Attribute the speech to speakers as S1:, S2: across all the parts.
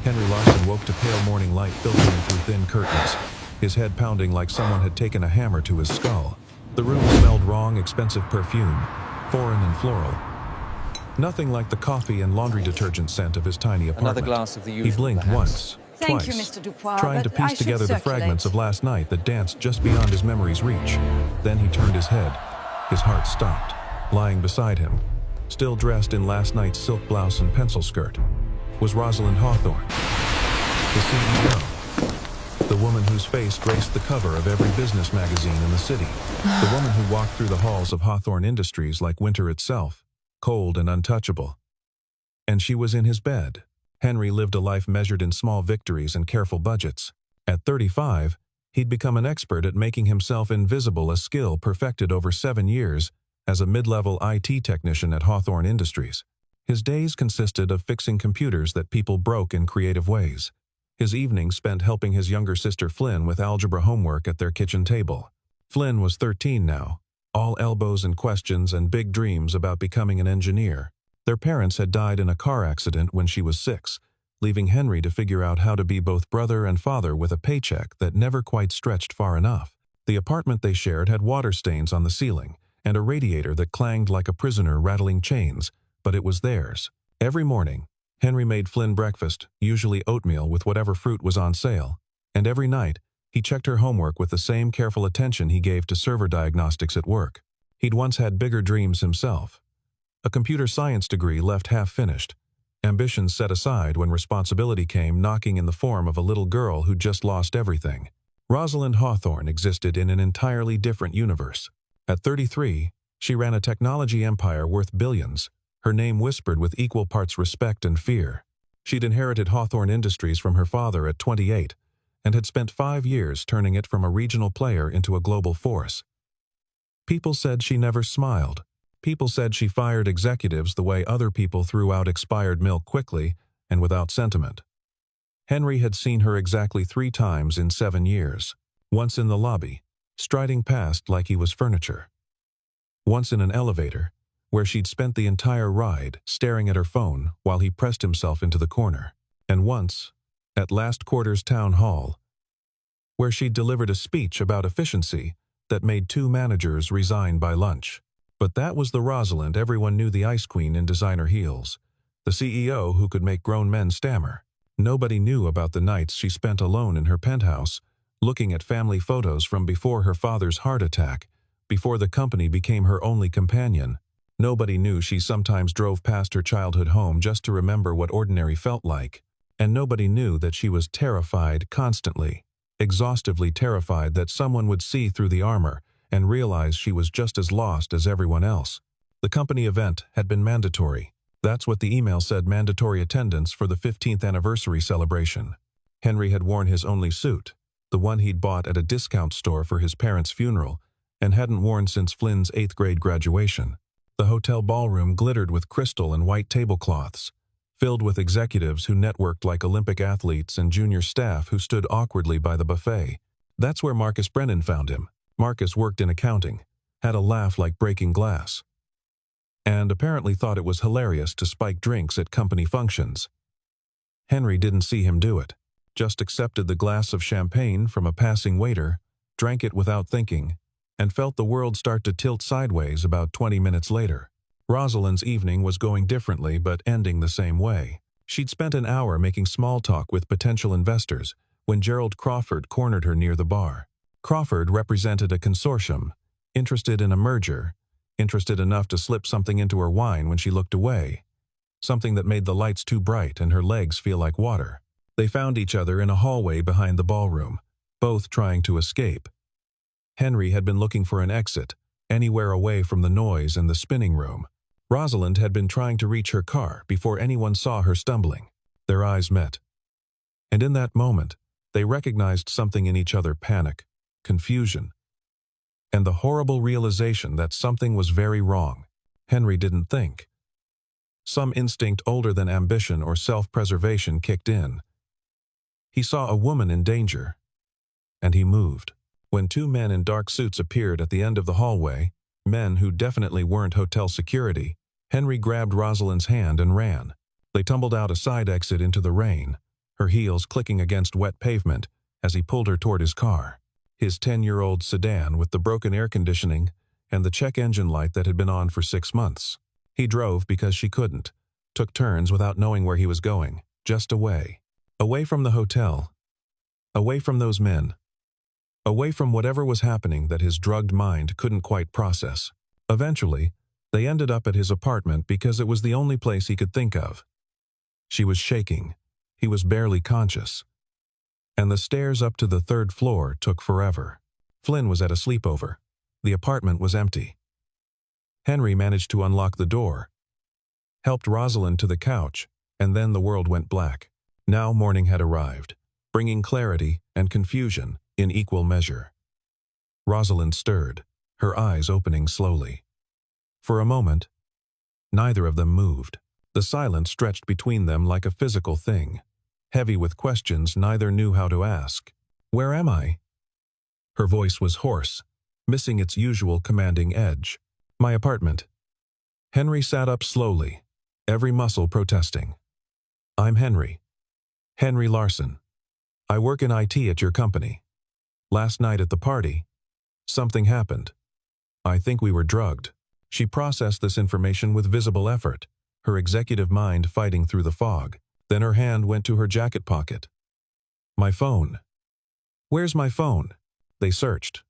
S1: Henry Larson woke to pale morning light filtering through thin curtains, his head pounding like someone had taken a hammer to his skull. The room smelled wrong, expensive perfume, foreign and floral. Nothing like the coffee and laundry detergent scent of his tiny apartment.
S2: Another glass of the usual,
S1: He blinked
S2: perhaps.
S1: once,
S3: Thank you,
S1: twice,
S3: Mr. Dupois,
S1: trying to
S3: but I
S1: piece
S3: should
S1: together the
S3: circulate.
S1: fragments of last night that danced just beyond his memory's reach. Then he turned his head. His heart stopped. Lying beside him, still dressed in last night's silk blouse and pencil skirt, was Rosalind Hawthorne, the CEO. The woman whose face graced the cover of every business magazine in the city. The woman who walked through the halls of Hawthorne Industries like winter itself, cold and untouchable. And she was in his bed. Henry lived a life measured in small victories and careful budgets. At 35, he'd become an expert at making himself invisible, a skill perfected over 7 years as a mid-level IT technician at Hawthorne Industries. His days consisted of fixing computers that people broke in creative ways. His evenings spent helping his younger sister Flynn with algebra homework at their kitchen table. Flynn was 13 now, all elbows and questions and big dreams about becoming an engineer. Their parents had died in a car accident when she was 6, leaving Henry to figure out how to be both brother and father with a paycheck that never quite stretched far enough. The apartment they shared had water stains on the ceiling and a radiator that clanged like a prisoner rattling chains, but it was theirs. Every morning, Henry made Flynn breakfast, usually oatmeal with whatever fruit was on sale, and every night, he checked her homework with the same careful attention he gave to server diagnostics at work. He'd once had bigger dreams himself. A computer science degree left half-finished, ambitions set aside when responsibility came knocking in the form of a little girl who'd just lost everything. Rosalind Hawthorne existed in an entirely different universe. At 33, she ran a technology empire worth billions, her name whispered with equal parts respect and fear. She'd inherited Hawthorne Industries from her father at 28, and had spent 5 years turning it from a regional player into a global force. People said she never smiled. People said she fired executives the way other people threw out expired milk quickly and without sentiment. Henry had seen her exactly 3 times in 7 years. Once in the lobby, striding past like he was furniture. Once in an elevator, where she'd spent the entire ride staring at her phone while he pressed himself into the corner. And once, at last quarter's town hall, where she'd delivered a speech about efficiency that made 2 managers resign by lunch. But that was the Rosalind everyone knew, the ice queen in designer heels, the CEO who could make grown men stammer. Nobody knew about the nights she spent alone in her penthouse, looking at family photos from before her father's heart attack, before the company became her only companion. Nobody knew she sometimes drove past her childhood home just to remember what ordinary felt like. And nobody knew that she was terrified constantly, exhaustively terrified that someone would see through the armor and realize she was just as lost as everyone else. The company event had been mandatory. That's what the email said, mandatory attendance for the 15th anniversary celebration. Henry had worn his only suit, the one he'd bought at a discount store for his parents' funeral, and hadn't worn since Flynn's 8th grade graduation. The hotel ballroom glittered with crystal and white tablecloths, filled with executives who networked like Olympic athletes and junior staff who stood awkwardly by the buffet. That's where Marcus Brennan found him. Marcus worked in accounting, had a laugh like breaking glass, and apparently thought it was hilarious to spike drinks at company functions. Henry didn't see him do it, just accepted the glass of champagne from a passing waiter, drank it without thinking, and felt the world start to tilt sideways about 20 minutes later. Rosalind's evening was going differently but ending the same way. She'd spent an hour making small talk with potential investors when Gerald Crawford cornered her near the bar. Crawford represented a consortium, interested in a merger, interested enough to slip something into her wine when she looked away, something that made the lights too bright and her legs feel like water. They found each other in a hallway behind the ballroom, both trying to escape. Henry had been looking for an exit, anywhere away from the noise and the spinning room. Rosalind had been trying to reach her car before anyone saw her stumbling. Their eyes met. And in that moment, they recognized something in each other: panic, confusion, and the horrible realization that something was very wrong. Henry didn't think. Some instinct older than ambition or self-preservation kicked in. He saw a woman in danger, and he moved. When 2 men in dark suits appeared at the end of the hallway, men who definitely weren't hotel security, Henry grabbed Rosalind's hand and ran. They tumbled out a side exit into the rain, her heels clicking against wet pavement as he pulled her toward his car. His 10-year-old sedan with the broken air conditioning and the check engine light that had been on for 6 months. He drove because she couldn't, took turns without knowing where he was going, just away. Away from the hotel. Away from those men. Away from whatever was happening that his drugged mind couldn't quite process. Eventually, they ended up at his apartment because it was the only place he could think of. She was shaking. He was barely conscious. And the stairs up to the 3rd floor took forever. Flynn was at a sleepover. The apartment was empty. Henry managed to unlock the door, helped Rosalind to the couch, and then the world went black. Now morning had arrived, bringing clarity and confusion in equal measure. Rosalind stirred, her eyes opening slowly. For a moment, neither of them moved. The silence stretched between them like a physical thing, heavy with questions neither knew how to ask. "Where am I?" Her voice was hoarse, missing its usual commanding edge. "My apartment." Henry sat up slowly, every muscle protesting. "I'm Henry. Henry Larson. I work in IT at your company. Last night at the party, something happened. I think we were drugged." She processed this information with visible effort, her executive mind fighting through the fog. Then her hand went to her jacket pocket. "My phone. Where's my phone?" They searched.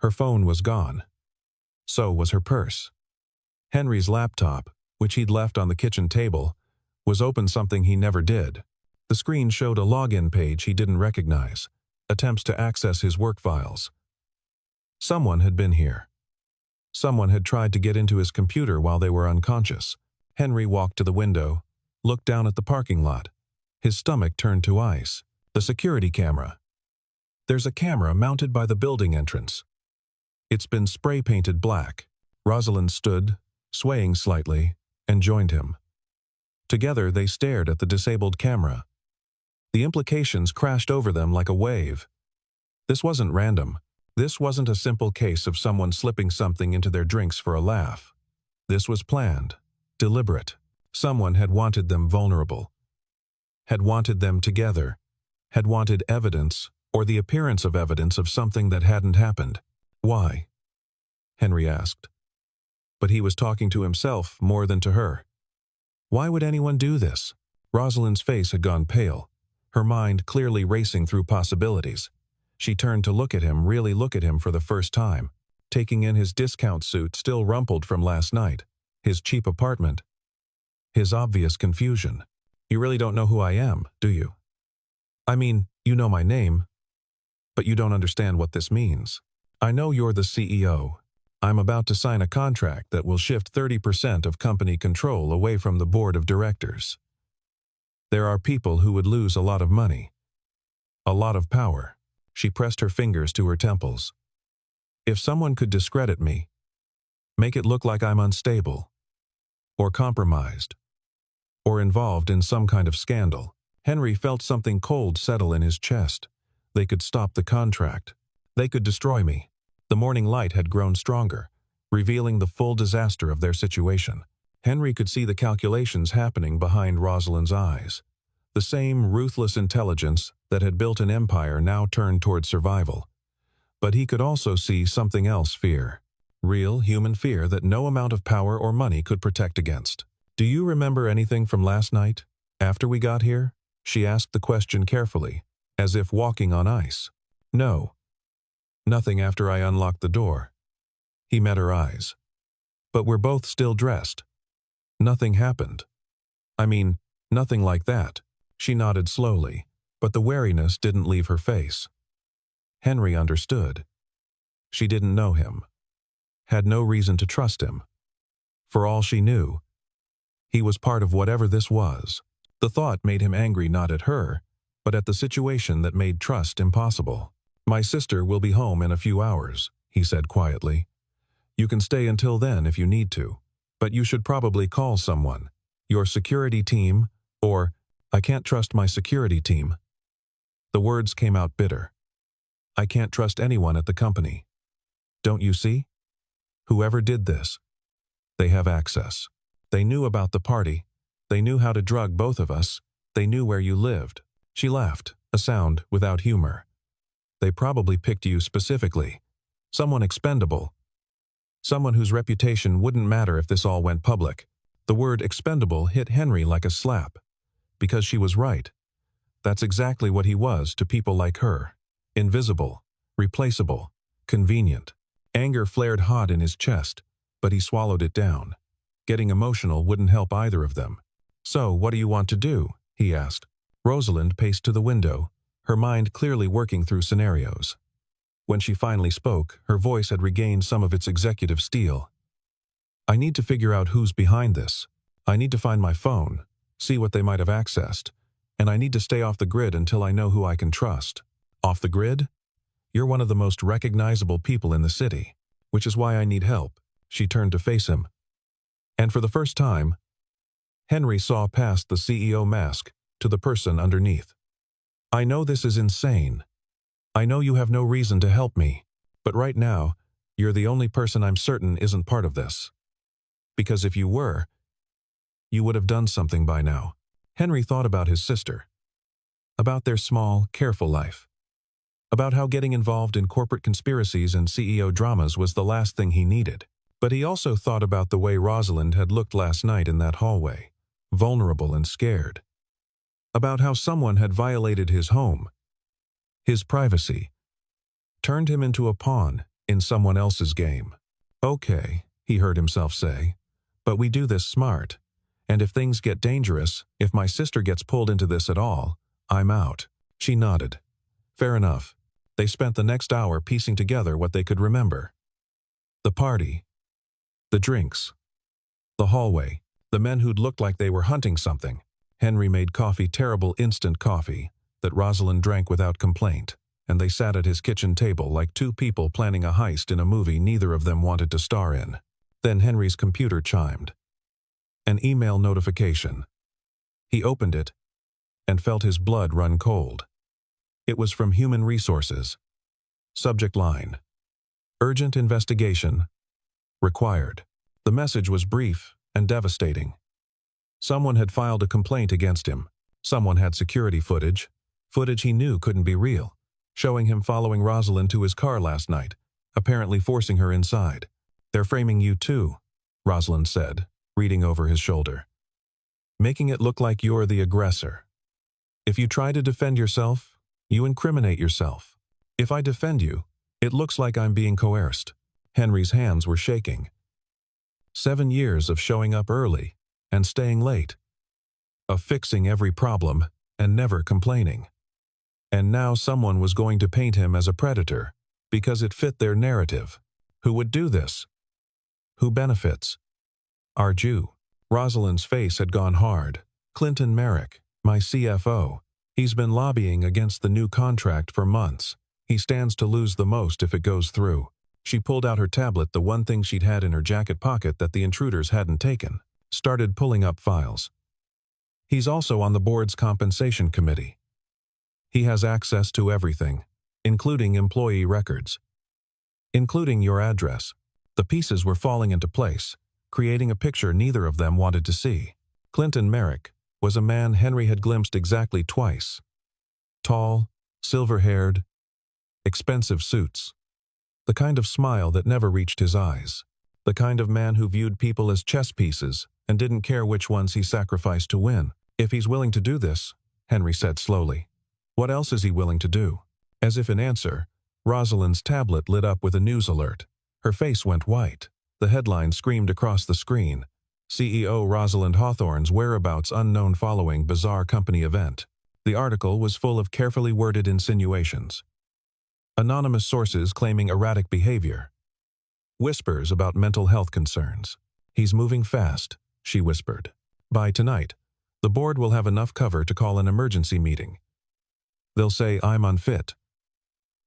S1: Her phone was gone. So was her purse. Henry's laptop, which he'd left on the kitchen table, was open, something he never did. The screen showed a login page he didn't recognize, attempts to access his work files. Someone had been here. Someone had tried to get into his computer while they were unconscious. Henry walked to the window, looked down at the parking lot. His stomach turned to ice. The security camera. There's a camera mounted by the building entrance. It's been spray-painted black. Rosalind stood, swaying slightly, and joined him. Together they stared at the disabled camera. The implications crashed over them like a wave. This wasn't random. This wasn't a simple case of someone slipping something into their drinks for a laugh. This was planned, deliberate. Someone had wanted them vulnerable, had wanted them together, had wanted evidence or the appearance of evidence of something that hadn't happened. "Why?" Henry asked. But he was talking to himself more than to her. Why would anyone do this? Rosalind's face had gone pale, her mind clearly racing through possibilities. She turned to look at him, really look at him for the first time, taking in his discount suit still rumpled from last night, his cheap apartment, his obvious confusion. "You really don't know who I am, do you? I mean, you know my name, but you don't understand what this means. I know you're the CEO. I'm about to sign a contract that will shift 30% of company control away from the board of directors. There are people who would lose a lot of money, a lot of power." She pressed her fingers to her temples. "If someone could discredit me, make it look like I'm unstable, or compromised, or involved in some kind of scandal." Henry felt something cold settle in his chest. They could stop the contract. They could destroy me. The morning light had grown stronger, revealing the full disaster of their situation. Henry could see the calculations happening behind Rosalind's eyes. The same ruthless intelligence that had built an empire now turned toward survival. But he could also see something else: fear. Real human fear that no amount of power or money could protect against. "Do you remember anything from last night, after we got here?" She asked the question carefully, as if walking on ice. "No. Nothing after I unlocked the door." He met her eyes. "But we're both still dressed. Nothing happened. I mean, nothing like that." She nodded slowly, but the wariness didn't leave her face. Henry understood. She didn't know him, had no reason to trust him. For all she knew, he was part of whatever this was. The thought made him angry not at her, but at the situation that made trust impossible. "My sister will be home in a few hours," he said quietly. "You can stay until then if you need to, but you should probably call someone, your security team, or..." "I can't trust my security team." The words came out bitter. "I can't trust anyone at the company. Don't you see? Whoever did this, they have access. They knew about the party. They knew how to drug both of us. They knew where you lived. She laughed, a sound without humor. They probably picked you specifically. Someone expendable. Someone whose reputation wouldn't matter if this all went public. The word expendable hit Henry like a slap. Because she was right. That's exactly what he was to people like her. Invisible, replaceable, convenient. Anger flared hot in his chest, but he swallowed it down. Getting emotional wouldn't help either of them. "So, what do you want to do?" he asked. Rosalind paced to the window, her mind clearly working through scenarios. When she finally spoke, her voice had regained some of its executive steel. "I need to figure out who's behind this. I need to find my phone, see what they might have accessed, and I need to stay off the grid until I know who I can trust." "Off the grid? You're one of the most recognizable people in the city, which is why I need help." She turned to face him. And for the first time, Henry saw past the CEO mask to the person underneath. "I know this is insane. I know you have no reason to help me, but right now, you're the only person I'm certain isn't part of this. Because if you were, you would have done something by now." Henry thought about his sister. About their small, careful life. About how getting involved in corporate conspiracies and CEO dramas was the last thing he needed. But he also thought about the way Rosalind had looked last night in that hallway, vulnerable and scared. About how someone had violated his home, his privacy, turned him into a pawn in someone else's game. "Okay," he heard himself say, "but we do this smart. And if things get dangerous, if my sister gets pulled into this at all, I'm out." She nodded. Fair enough. They spent the next hour piecing together what they could remember. The party. The drinks. The hallway. The men who'd looked like they were hunting something. Henry made coffee, terrible instant coffee, that Rosalind drank without complaint, and they sat at his kitchen table like two people planning a heist in a movie neither of them wanted to star in. Then Henry's computer chimed. An email notification. He opened it and felt his blood run cold. It was from Human Resources. Subject line: Urgent investigation. Required. The message was brief and devastating. Someone had filed a complaint against him. Someone had security footage he knew couldn't be real, showing him following Rosalind to his car last night, apparently forcing her inside. "They're framing you too," Rosalind said, reading over his shoulder. "Making it look like you're the aggressor. If you try to defend yourself, you incriminate yourself. If I defend you, it looks like I'm being coerced." Henry's hands were shaking. 7 years of showing up early and staying late. Of fixing every problem and never complaining. And now someone was going to paint him as a predator because it fit their narrative. Who would do this? Who benefits? Arju. Rosalind's face had gone hard. "Clinton Merrick, my CFO. He's been lobbying against the new contract for months. He stands to lose the most if it goes through." She pulled out her tablet, the one thing she'd had in her jacket pocket that the intruders hadn't taken. Started pulling up files. "He's also on the board's compensation committee. He has access to everything, including employee records. Including your address." The pieces were falling into place, creating a picture neither of them wanted to see. Clinton Merrick was a man Henry had glimpsed exactly twice. Tall, silver-haired, expensive suits. The kind of smile that never reached his eyes. The kind of man who viewed people as chess pieces and didn't care which ones he sacrificed to win. "If he's willing to do this," Henry said slowly, "what else is he willing to do?" As if in answer, Rosalind's tablet lit up with a news alert. Her face went white. The headline screamed across the screen: CEO Rosalind Hawthorne's whereabouts unknown following bizarre company event. The article was full of carefully worded insinuations. Anonymous sources claiming erratic behavior. Whispers about mental health concerns. "He's moving fast," she whispered. "By tonight, the board will have enough cover to call an emergency meeting. They'll say I'm unfit.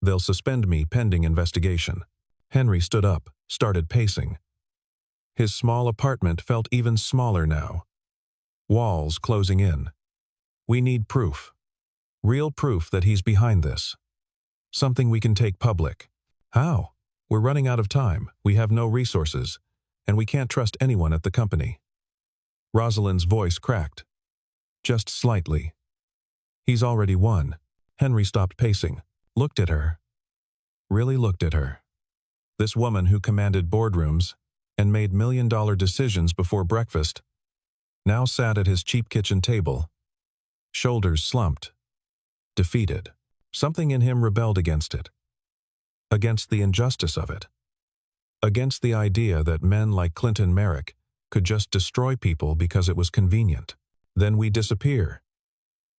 S1: They'll suspend me pending investigation." Henry stood up, started pacing. His small apartment felt even smaller now. Walls closing in. "We need proof. Real proof that he's behind this. Something we can take public." "How?" "We're running out of time, we have no resources, and we can't trust anyone at the company." Rosalind's voice cracked. Just slightly. He's already won. Henry stopped pacing, looked at her. Really looked at her. This woman who commanded boardrooms and made million-dollar decisions before breakfast now sat at his cheap kitchen table, shoulders slumped, defeated. Something in him rebelled against it, against the injustice of it, against the idea that men like Clinton Merrick could just destroy people because it was convenient. Then we disappear,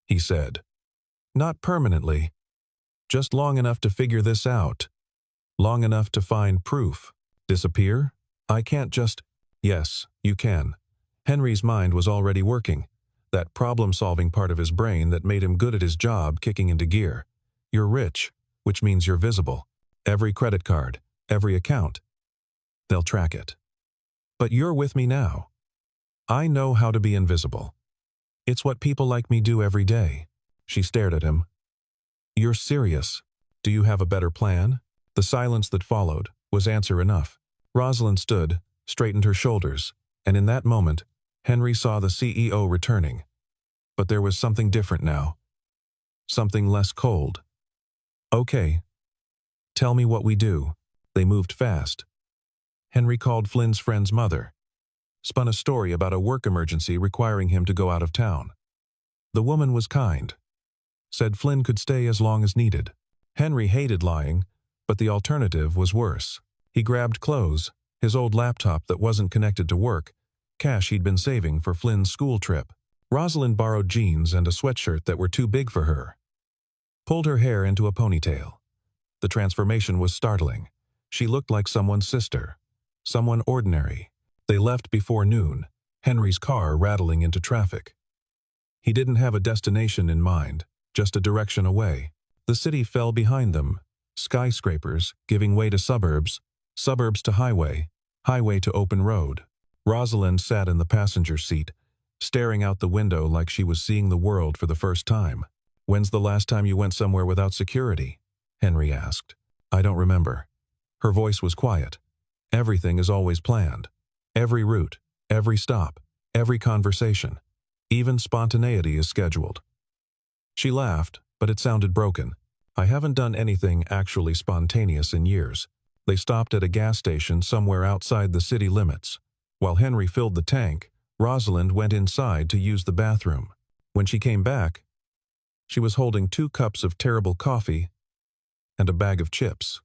S1: he said. Not permanently, just long enough to figure this out, long enough to find proof. Disappear? I can't just… Yes, you can. Henry's mind was already working, that problem-solving part of his brain that made him good at his job kicking into gear. You're rich, which means you're visible. Every credit card, every account. They'll track it. But you're with me now. I know how to be invisible. It's what people like me do every day. She stared at him. You're serious. Do you have a better plan? The silence that followed was answer enough. Rosalind stood, straightened her shoulders, and in that moment, Henry saw the CEO returning. But there was something different now. Something less cold. Okay. Tell me what we do. They moved fast. Henry called Flynn's friend's mother. Spun a story about a work emergency requiring him to go out of town. The woman was kind. Said Flynn could stay as long as needed. Henry hated lying, but the alternative was worse. He grabbed clothes, his old laptop that wasn't connected to work, cash he'd been saving for Flynn's school trip. Rosalind borrowed jeans and a sweatshirt that were too big for her. Pulled her hair into a ponytail. The transformation was startling. She looked like someone's sister. Someone ordinary. They left before noon, Henry's car rattling into traffic. He didn't have a destination in mind, just a direction away. The city fell behind them, skyscrapers giving way to suburbs, suburbs to highway, highway to open road. Rosalind sat in the passenger seat, staring out the window like she was seeing the world for the first time. When's the last time you went somewhere without security? Henry asked. I don't remember. Her voice was quiet. Everything is always planned. Every route, every stop, every conversation. Even spontaneity is scheduled. She laughed, but it sounded broken. I haven't done anything actually spontaneous in years. They stopped at a gas station somewhere outside the city limits. While Henry filled the tank, Rosalind went inside to use the bathroom. When she came back, she was holding 2 cups of terrible coffee and a bag of chips.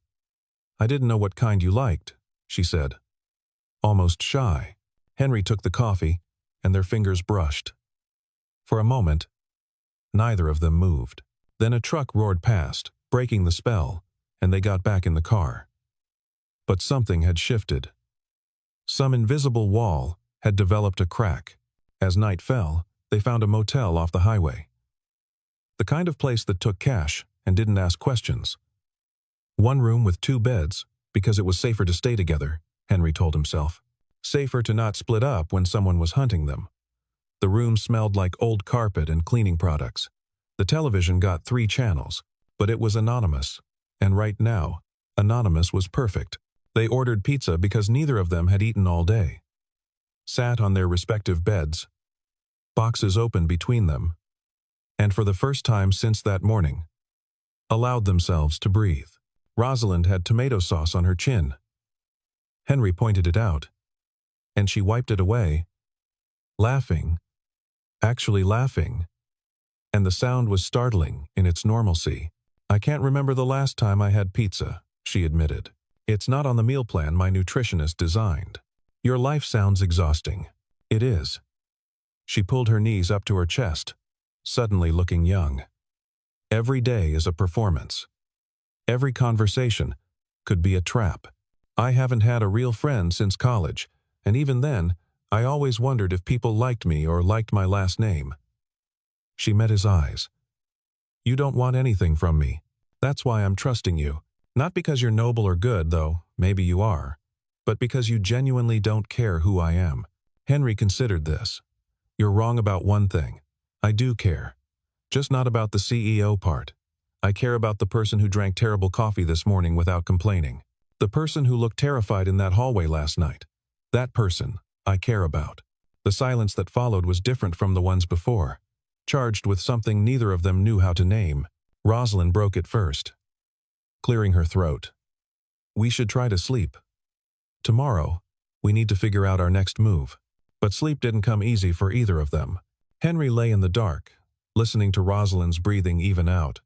S1: I didn't know what kind you liked, she said. Almost shy. Henry took the coffee, and their fingers brushed. For a moment, neither of them moved. Then a truck roared past, breaking the spell, and they got back in the car. But something had shifted. Some invisible wall had developed a crack. As night fell, they found a motel off the highway. The kind of place that took cash and didn't ask questions. 1 room with 2 beds, because it was safer to stay together, Henry told himself. Safer to not split up when someone was hunting them. The room smelled like old carpet and cleaning products. The television got 3 channels, but it was anonymous. And right now, anonymous was perfect. They ordered pizza because neither of them had eaten all day. Sat on their respective beds, boxes open between them, and for the first time since that morning, allowed themselves to breathe. Rosalind had tomato sauce on her chin. Henry pointed it out, and she wiped it away, laughing, actually laughing, and the sound was startling in its normalcy. I can't remember the last time I had pizza, she admitted. It's not on the meal plan my nutritionist designed. Your life sounds exhausting. It is. She pulled her knees up to her chest, suddenly looking young. Every day is a performance. Every conversation could be a trap. I haven't had a real friend since college, and even then, I always wondered if people liked me or liked my last name. She met his eyes. You don't want anything from me. That's why I'm trusting you. Not because you're noble or good, though, maybe you are, but because you genuinely don't care who I am. Henry considered this. You're wrong about one thing. I do care. Just not about the CEO part. I care about the person who drank terrible coffee this morning without complaining. The person who looked terrified in that hallway last night. That person I care about. The silence that followed was different from the ones before. charged with something neither of them knew how to name. Rosalind broke it first, clearing her throat. "We should try to sleep. Tomorrow, we need to figure out our next move." But sleep didn't come easy for either of them. Henry lay in the dark, listening to Rosalind's breathing even out,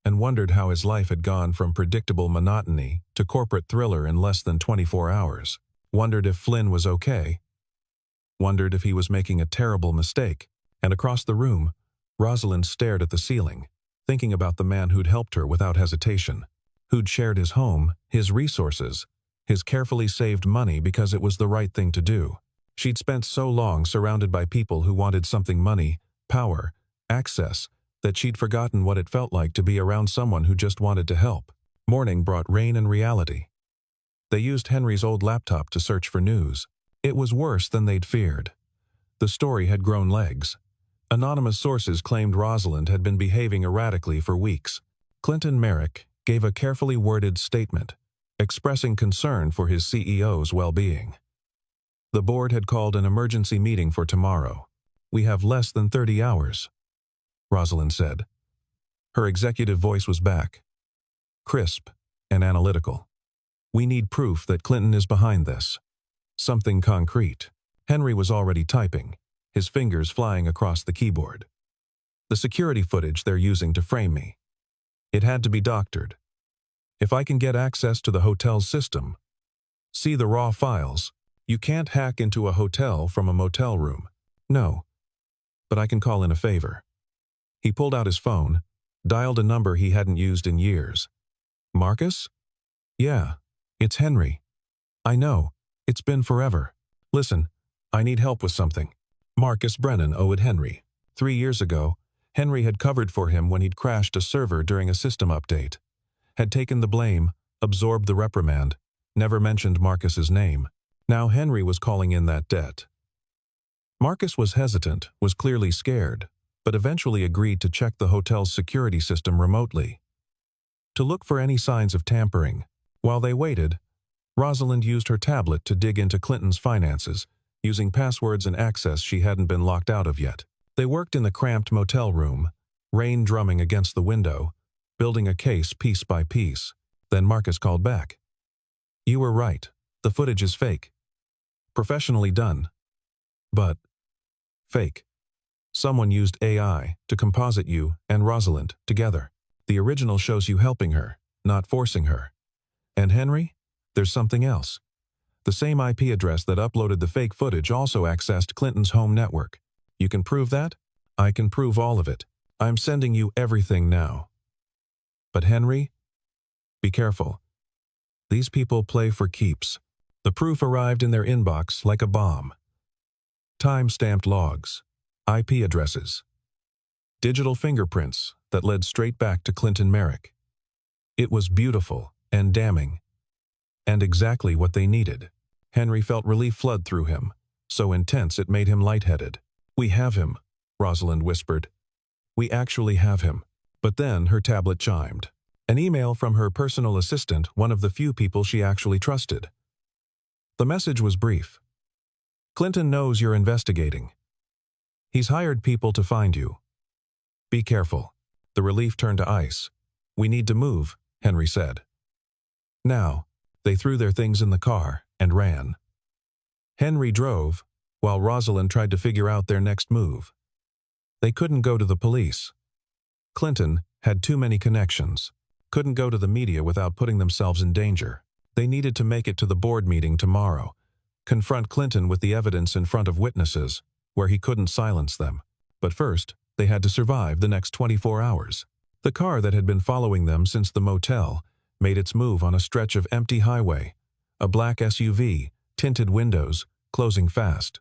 S1: and wondered how his life had gone from predictable monotony to corporate thriller in less than 24 hours. Wondered if Flynn was okay. Wondered if he was making a terrible mistake. And across the room, Rosalind stared at the ceiling, thinking about the man who'd helped her without hesitation, who'd shared his home, his resources, his carefully saved money because it was the right thing to do. She'd spent so long surrounded by people who wanted something: money, power, access, that she'd forgotten what it felt like to be around someone who just wanted to help. Morning brought rain and reality. They used Henry's old laptop to search for news. It was worse than they'd feared. The story had grown legs. Anonymous sources claimed Rosalind had been behaving erratically for weeks. Clinton Merrick gave a carefully worded statement, expressing concern for his CEO's well-being. The board had called an emergency meeting for tomorrow. "We have less than 30 hours, Rosalind said. Her executive voice was back, crisp and analytical. "We need proof that Clinton is behind this. Something concrete." Henry was already typing, his fingers flying across the keyboard. "The security footage they're using to frame me. It had to be doctored. If I can get access to the hotel's system, see the raw files. You can't hack into a hotel from a motel room." "No, but I can call in a favor." He pulled out his phone, dialed a number he hadn't used in years. "Marcus? Yeah, it's Henry. I know, it's been forever. Listen, I need help with something." Marcus Brennan owed Henry. 3 years ago, Henry had covered for him when he'd crashed a server during a system update. Had taken the blame, absorbed the reprimand, never mentioned Marcus's name. Now Henry was calling in that debt. Marcus was hesitant, was clearly scared, but eventually agreed to check the hotel's security system remotely, to look for any signs of tampering. While they waited, Rosalind used her tablet to dig into Clinton's finances, using passwords and access she hadn't been locked out of yet. They worked in the cramped motel room, rain drumming against the window, building a case piece by piece. Then Marcus called back. "You were right. The footage is fake. Professionally done. But fake. Someone used AI to composite you and Rosalind together. The original shows you helping her, not forcing her. And Henry, there's something else. The same IP address that uploaded the fake footage also accessed Clinton's home network. You can prove that? I can prove all of it. I'm sending you everything now. But Henry, be careful. These people play for keeps." The proof arrived in their inbox like a bomb. Time-stamped logs, IP addresses, digital fingerprints that led straight back to Clinton Merrick. It was beautiful and damning, and exactly what they needed. Henry felt relief flood through him, so intense it made him lightheaded. "We have him," Rosalind whispered. "We actually have him." But then her tablet chimed. An email from her personal assistant, one of the few people she actually trusted. The message was brief. "Clinton knows you're investigating. He's hired people to find you. Be careful." The relief turned to ice. "We need to move," Henry said. Now, they threw their things in the car and ran. Henry drove, while Rosalind tried to figure out their next move. They couldn't go to the police. Clinton had too many connections. Couldn't go to the media without putting themselves in danger. They needed to make it to the board meeting tomorrow, confront Clinton with the evidence in front of witnesses, where he couldn't silence them. But first, they had to survive the next 24 hours. The car that had been following them since the motel made its move on a stretch of empty highway, a black SUV, tinted windows, closing fast.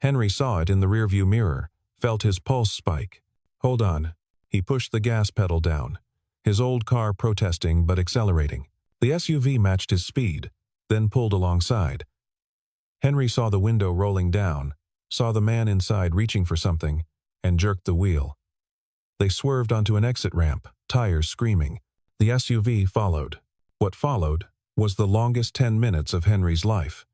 S1: Henry saw it in the rearview mirror, felt his pulse spike. "Hold on." He pushed the gas pedal down, his old car protesting but accelerating. The SUV matched his speed, then pulled alongside. Henry saw the window rolling down, saw the man inside reaching for something, and jerked the wheel. They swerved onto an exit ramp, tires screaming. The SUV followed. What followed was the longest 10 minutes of Henry's life.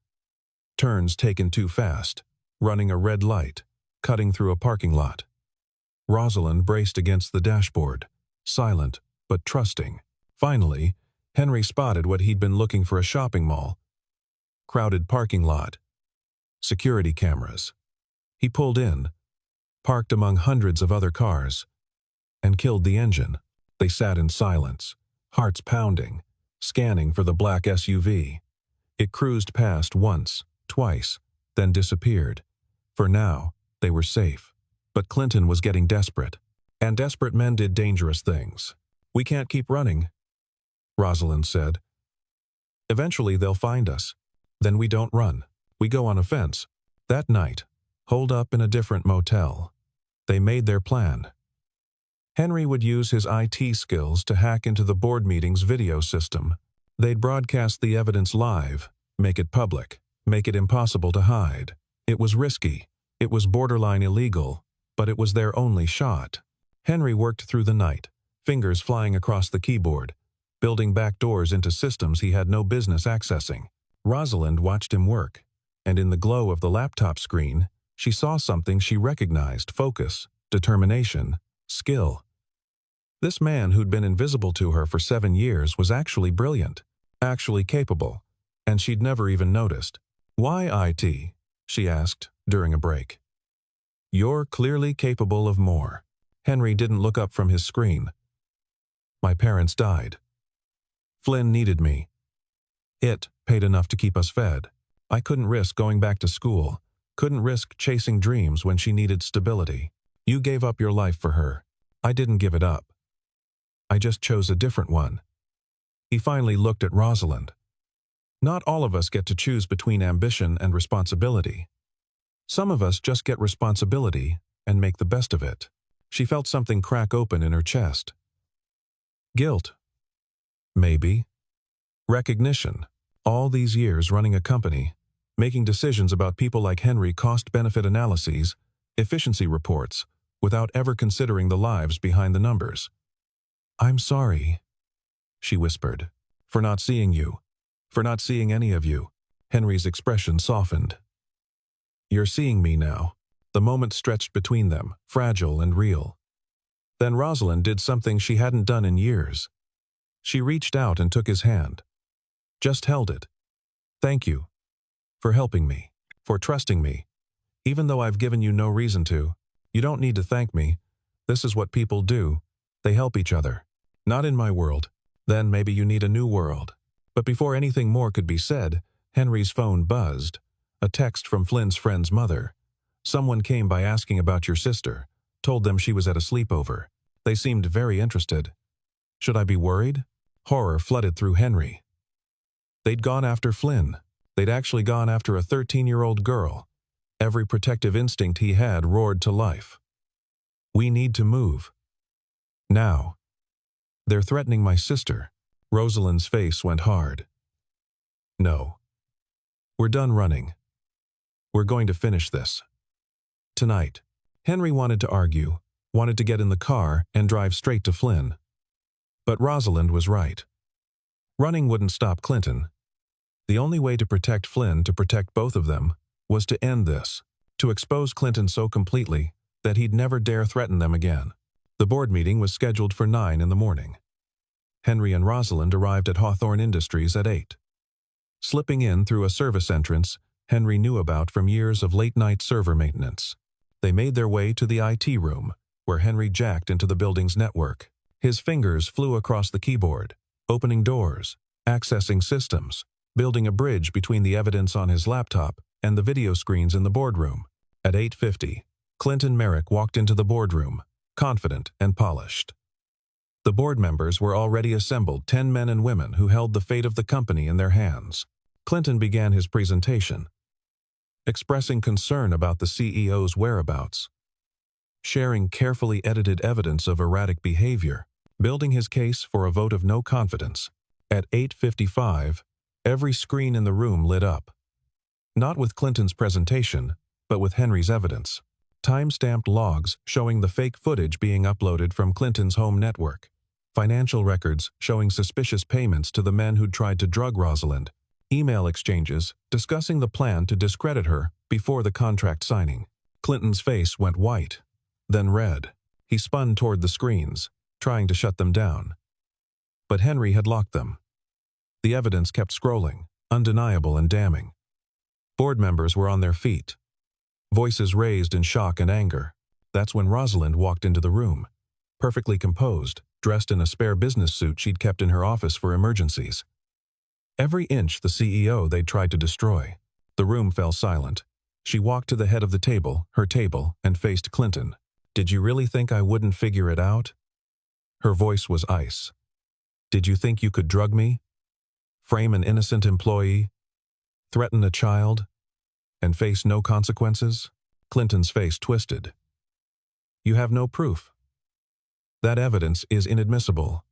S1: Turns taken too fast, running a red light, cutting through a parking lot. Rosalind braced against the dashboard, silent but trusting. Finally, Henry spotted what he'd been looking for: a shopping mall. Crowded parking lot. Security cameras. He pulled in, parked among hundreds of other cars, and killed the engine. They sat in silence, hearts pounding, scanning for the black SUV. It cruised past once, twice, then disappeared. For now, they were safe. But Clinton was getting desperate. And desperate men did dangerous things. "We can't keep running," Rosalind said. "Eventually they'll find us. Then we don't run. We go on offense." That night, holed up in a different motel, they made their plan. Henry would use his IT skills to hack into the board meeting's video system. They'd broadcast the evidence live, make it public, make it impossible to hide. It was risky. It was borderline illegal, but it was their only shot. Henry worked through the night, fingers flying across the keyboard, building backdoors into systems he had no business accessing. Rosalind watched him work, and in the glow of the laptop screen, she saw something she recognized: focus, determination, skill. This man who'd been invisible to her for 7 years was actually brilliant, actually capable, and she'd never even noticed. "Why IT?" she asked during a break. "You're clearly capable of more." Henry didn't look up from his screen. "My parents died. Flynn needed me. It paid enough to keep us fed. I couldn't risk going back to school, couldn't risk chasing dreams when she needed stability. You gave up your life for her. I didn't give it up. I just chose a different one." He finally looked at Rosalind. "Not all of us get to choose between ambition and responsibility. Some of us just get responsibility and make the best of it." She felt something crack open in her chest. Guilt. Maybe. Recognition. All these years running a company, making decisions about people like Henry, cost-benefit analyses, efficiency reports, without ever considering the lives behind the numbers. "I'm sorry," she whispered, "for not seeing you, for not seeing any of you." Henry's expression softened. "You're seeing me now." The moment stretched between them, fragile and real. Then Rosalind did something she hadn't done in years. She reached out and took his hand. Just held it. "Thank you. For helping me. For trusting me. Even though I've given you no reason to. You don't need to thank me. This is what people do. They help each other. Not in my world. Then maybe you need a new world." But before anything more could be said, Henry's phone buzzed. A text from Flynn's friend's mother. "Someone came by asking about your sister. Told them she was at a sleepover. They seemed very interested." Should I be worried? Horror flooded through Henry. They'd gone after Flynn. They'd actually gone after a 13-year-old girl. Every protective instinct he had roared to life. "We need to move. Now. They're threatening my sister." Rosalind's face went hard. "No. We're done running. We're going to finish this. Tonight." Henry wanted to argue, wanted to get in the car and drive straight to Flynn. But Rosalind was right. Running wouldn't stop Clinton. The only way to protect Flynn, to protect both of them, was to end this, to expose Clinton so completely that he'd never dare threaten them again. The board meeting was scheduled for 9 in the morning. Henry and Rosalind arrived at Hawthorne Industries at 8. Slipping in through a service entrance Henry knew about from years of late-night server maintenance. They made their way to the IT room, where Henry jacked into the building's network. His fingers flew across the keyboard, opening doors, accessing systems, building a bridge between the evidence on his laptop and the video screens in the boardroom. At 8:50, Clinton Merrick walked into the boardroom, confident and polished. The board members were already assembled, 10 men and women who held the fate of the company in their hands. Clinton began his presentation, expressing concern about the CEO's whereabouts, sharing carefully edited evidence of erratic behavior, building his case for a vote of no confidence. At 8:55, every screen in the room lit up. Not with Clinton's presentation, but with Henry's evidence. Time-stamped logs showing the fake footage being uploaded from Clinton's home network. Financial records showing suspicious payments to the men who'd tried to drug Rosalind. Email exchanges discussing the plan to discredit her before the contract signing. Clinton's face went white, then red. He spun toward the screens, trying to shut them down. But Henry had locked them. The evidence kept scrolling, undeniable and damning. Board members were on their feet, voices raised in shock and anger. That's when Rosalind walked into the room, perfectly composed, dressed in a spare business suit she'd kept in her office for emergencies. Every inch the CEO they'd tried to destroy. The room fell silent. She walked to the head of the table, her table, and faced Clinton. "Did you really think I wouldn't figure it out?" Her voice was ice. "Did you think you could drug me? Frame an innocent employee? Threaten a child? And face no consequences?" Clinton's face twisted. "You have no proof. That evidence is inadmissible.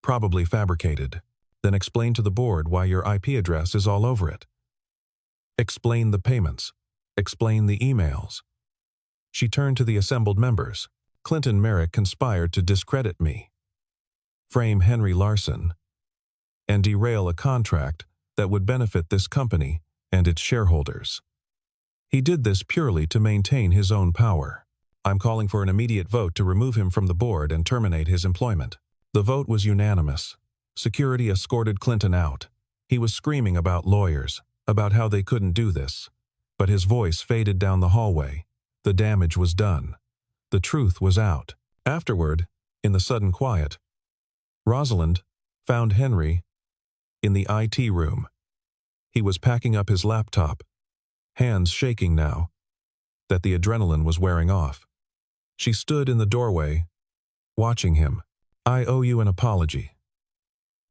S1: Probably fabricated. Then explain to the board why your IP address is all over it. Explain the payments. Explain the emails." She turned to the assembled members. "Clinton Merrick conspired to discredit me, frame Henry Larson, and derail a contract that would benefit this company and its shareholders. He did this purely to maintain his own power. I'm calling for an immediate vote to remove him from the board and terminate his employment." The vote was unanimous. Security escorted Clinton out. He was screaming about lawyers, about how they couldn't do this. But his voice faded down the hallway. The damage was done. The truth was out. Afterward, in the sudden quiet, Rosalind found Henry in the IT room. He was packing up his laptop, hands shaking now that the adrenaline was wearing off. She stood in the doorway, watching him. "I owe you an apology,"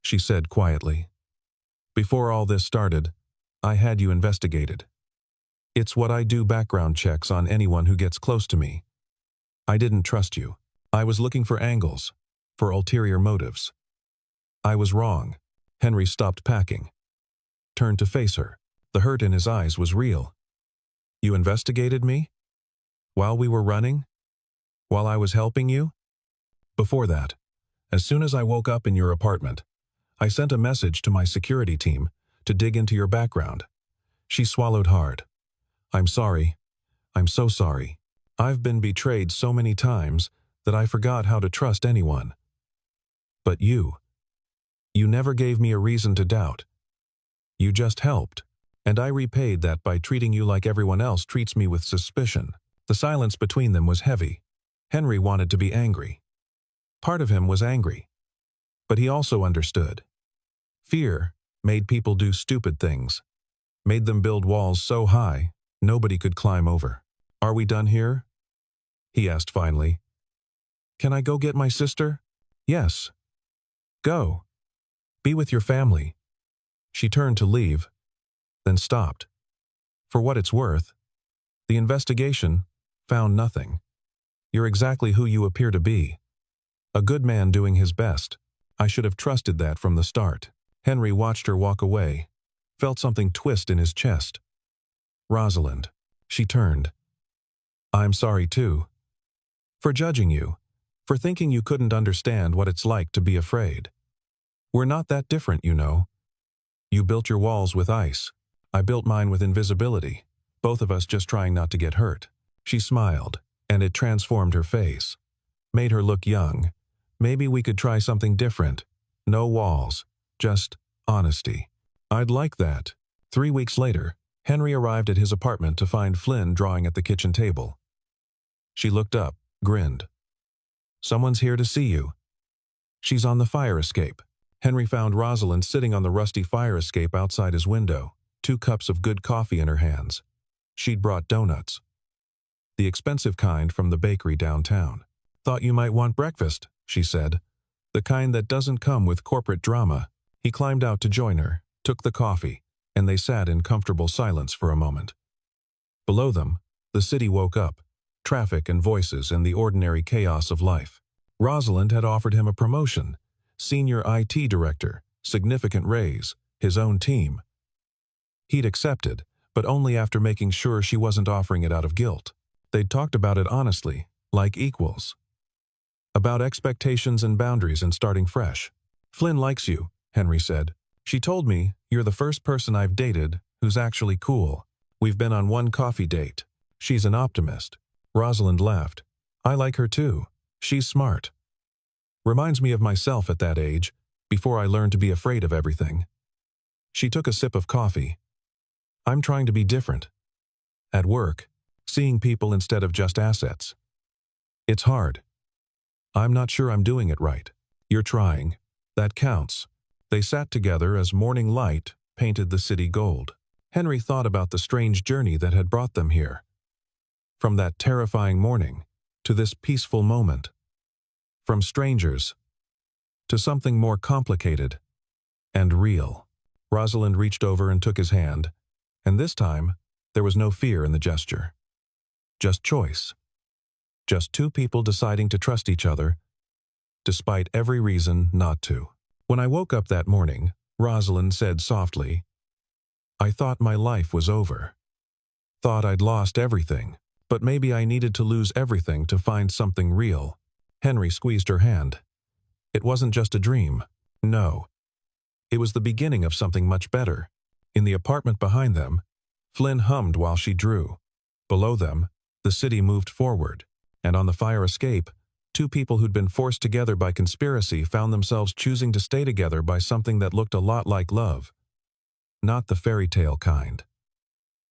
S1: she said quietly. "Before all this started, I had you investigated. It's what I do, background checks on anyone who gets close to me. I didn't trust you. I was looking for angles, for ulterior motives. I was wrong." Henry stopped packing, turned to face her. The hurt in his eyes was real. "You investigated me? While we were running? While I was helping you?" "Before that, as soon as I woke up in your apartment, I sent a message to my security team to dig into your background." She swallowed hard. "I'm sorry. I'm so sorry. I've been betrayed so many times that I forgot how to trust anyone. But you never gave me a reason to doubt. You just helped, and I repaid that by treating you like everyone else treats me, with suspicion." The silence between them was heavy. Henry wanted to be angry. Part of him was angry. But he also understood. Fear made people do stupid things, made them build walls so high nobody could climb over. "Are we done here?" he asked finally. "Can I go get my sister?" "Yes. Go. Be with your family." She turned to leave, then stopped. "For what it's worth, the investigation found nothing. You're exactly who you appear to be. A good man doing his best. I should have trusted that from the start." Henry watched her walk away, felt something twist in his chest. "Rosalind." She turned. "I'm sorry too. For judging you. For thinking you couldn't understand what it's like to be afraid. We're not that different, you know. You built your walls with ice. I built mine with invisibility. Both of us just trying not to get hurt." She smiled, and it transformed her face. Made her look young. "Maybe we could try something different. No walls. Just honesty." "I'd like that." 3 weeks later, Henry arrived at his apartment to find Flynn drawing at the kitchen table. She looked up, grinned. "Someone's here to see you." "She's on the fire escape." Henry found Rosalind sitting on the rusty fire escape outside his window, 2 cups of good coffee in her hands. She'd brought donuts. The expensive kind from the bakery downtown. "Thought you might want breakfast," she said. "The kind that doesn't come with corporate drama." He climbed out to join her, took the coffee, and they sat in comfortable silence for a moment. Below them, the city woke up, traffic and voices and the ordinary chaos of life. Rosalind had offered him a promotion, senior IT director, significant raise, his own team. He'd accepted, but only after making sure she wasn't offering it out of guilt. They'd talked about it honestly, like equals. About expectations and boundaries and starting fresh. "Flynn likes you," Henry said. "She told me you're the first person I've dated who's actually cool. We've been on one coffee date. She's an optimist." Rosalind laughed. "I like her too. She's smart. Reminds me of myself at that age, before I learned to be afraid of everything. She took a sip of coffee. I'm trying to be different. At work, seeing people instead of just assets. It's hard. I'm not sure I'm doing it right. You're trying. That counts. They sat together as morning light painted the city gold. Henry thought about the strange journey that had brought them here. From that terrifying morning to this peaceful moment. From strangers to something more complicated and real. Rosalind reached over and took his hand, and this time there was no fear in the gesture. Just choice. Just two people deciding to trust each other, despite every reason not to. When I woke up that morning, Rosalind said softly, I thought my life was over. Thought I'd lost everything, but maybe I needed to lose everything to find something real. Henry squeezed her hand. It wasn't just a dream. No. It was the beginning of something much better. In the apartment behind them, Flynn hummed while she drew. Below them, the city moved forward, and on the fire escape, two people who'd been forced together by conspiracy found themselves choosing to stay together by something that looked a lot like love. Not the fairy tale kind.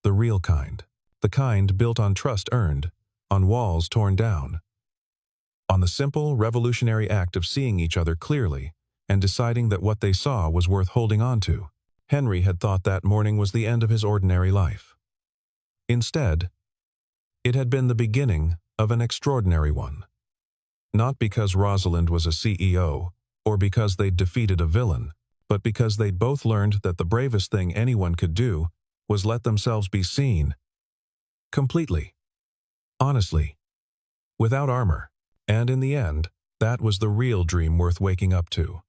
S1: The real kind. The kind built on trust earned, on walls torn down. On the simple, revolutionary act of seeing each other clearly and deciding that what they saw was worth holding on to. Henry had thought that morning was the end of his ordinary life. Instead, it had been the beginning of an extraordinary one. Not because Rosalind was a CEO, or because they'd defeated a villain, but because they'd both learned that the bravest thing anyone could do was let themselves be seen. Completely. Honestly. Without armor. And in the end, that was the real dream worth waking up to.